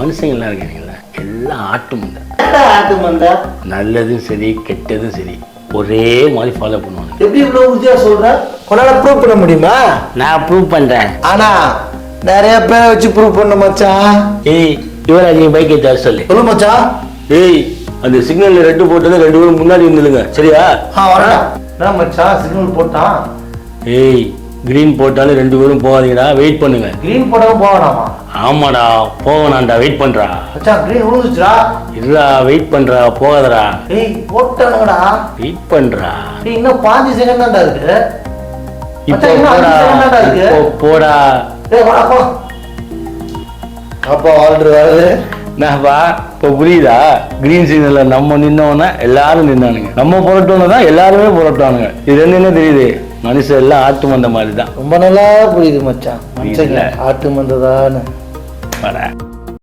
மனுஷங்கள்லாம் இருக்கிறீங்களா எல்லாம் ஆட்டு மந்தை நல்லதும் சரி கெட்டதும் சரி ஒரே மாதிரி ஃபாலோ பண்ணுவாங்க. எப்படி இவ்வளவு உறுதியா சொல்ற? உன்னால ப்ரூவ் பண்ண முடியுமா? நான் ப்ரூவ் பண்றேன். ஆனா நிறைய பேரை வச்சு ப்ரூவ் பண்ண மச்சான். ஏய் யுவராஜ் நீ பைக் ஏற்ற சொல்லு. சொல்லு மச்சான். ஏய் அந்த சிக்னல்ல ரெட்டு போட்டது 2 பேரும் முன்னாடி வந்துடுங்க சரியா? வரடா. என்ன மச்சான் சிக்னல் போட்டான்? ஏய் கிரீன் போட்டாலும் 2 பேரும் போகாதீங்கடா, வெயிட் பண்ணுங்க. கிரீன் போடாம போகலாமா? ஆமாடா போகணாண்டா, வெயிட் பண்றா. மச்சான் கிரீன் விழுந்துச்சுடா. இல்லடா வெயிட் பண்றா, போகாதடா. ஏய் போட்டானுங்கடா. வெயிட் பண்றா. டேய் இன்னும் 5 செகண்ட் தான்டா இருக்கு. இப்போ போடா. இப்போ போடா. டேய் வா போ. அப்பா ஆர்டர் வருது. நான்ப்பா இப்போ புரியுதா? கிரீன் சிக்னல்ல நம்ம நின்னோன்னா எல்லாரும் நின்னானுங்க, நம்ம புரட்டோன்னா எல்லாருமே புரட்டானுங்க. இது என்ன தெரியுது? மனுஷன் எல்லாம் ஆட்டு மந்த மாதிரி தான். ரொம்ப நல்லா புரியுது மச்சான். மனுஷங்க ஆட்டு மந்த தானே.